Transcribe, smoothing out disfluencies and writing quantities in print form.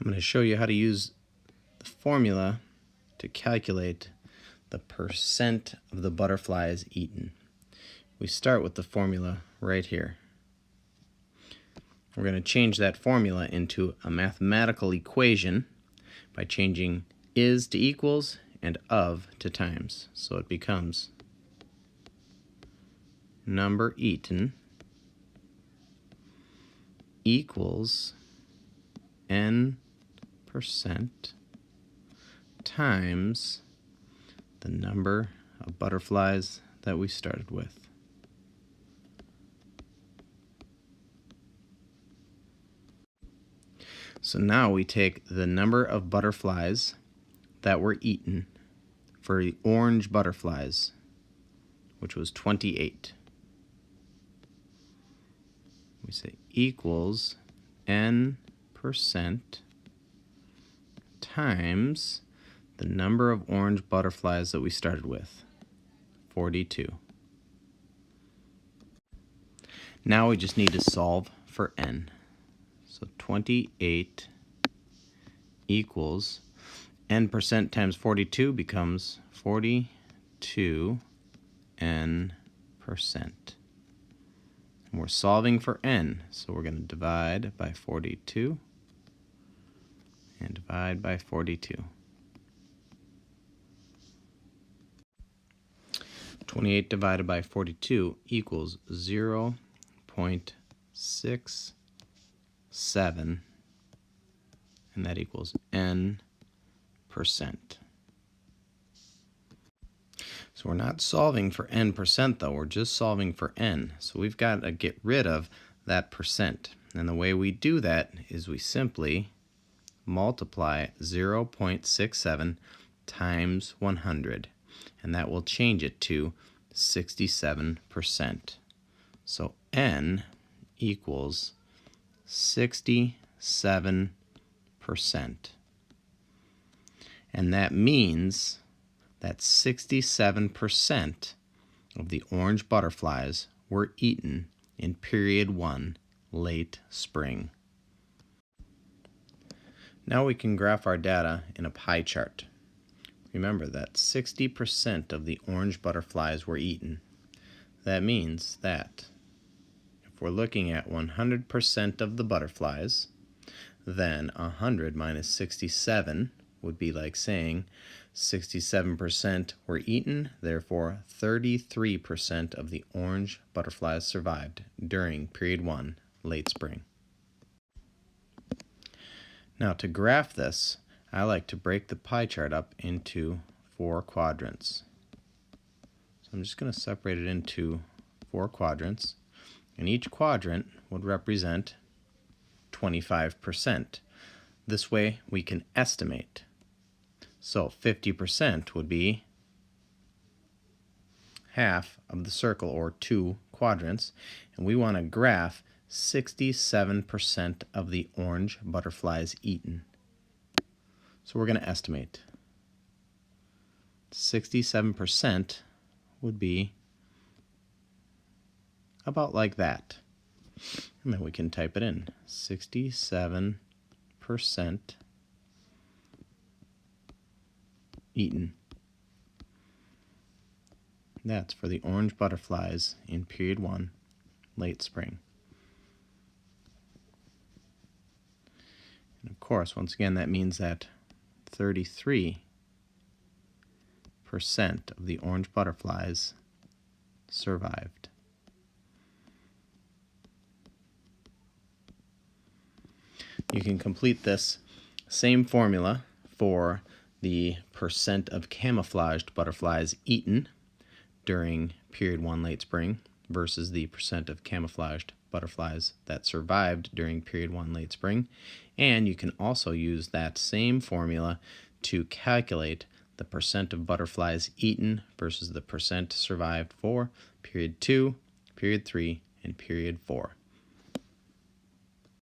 I'm going to show you how to use the formula to calculate the percent of the butterflies eaten. We start with the formula right here. We're going to change that formula into a mathematical equation by changing is to equals and of to times. So it becomes number eaten equals n% times the number of butterflies that we started with. So now we take the number of butterflies that were eaten for the orange butterflies, which was 28. We say equals n% times the number of orange butterflies that we started with, 42. Now we just need to solve for n. So 28 equals n% times 42 becomes 42 n%. And we're solving for n, so we're going to divide by 42 and divide by 42. 28 divided by 42 equals 0.67, and that equals n%. So we're not solving for n% though, we're just solving for n. So we've got to get rid of that percent. And the way we do that is we simply multiply 0.67 times 100. And that will change it to 67%. So n equals 67%. And that means that 67% of the orange butterflies were eaten in period 1, late spring. Now we can graph our data in a pie chart. Remember that 60% of the orange butterflies were eaten. That means that if we're looking at 100% of the butterflies, then 100 minus 67 would be like saying 67% were eaten, therefore 33% of the orange butterflies survived during period 1, late spring. Now to graph this, I like to break the pie chart up into 4 quadrants. So I'm just going to separate it into 4 quadrants, and each quadrant would represent 25%. This way we can estimate. So 50% would be half of the circle, or 2 quadrants, and we want to graph 67% of the orange butterflies eaten. So we're going to estimate. 67% would be about like that. And then we can type it in. 67% eaten. That's for the orange butterflies in period 1, late spring. And of course, once again, that means that 33% of the orange butterflies survived. You can complete this same formula for the percent of camouflaged butterflies eaten during period 1, late spring versus the percent of camouflaged butterflies that survived during period 1, late spring. And you can also use that same formula to calculate the percent of butterflies eaten versus the percent survived for period 2, period 3, and period 4.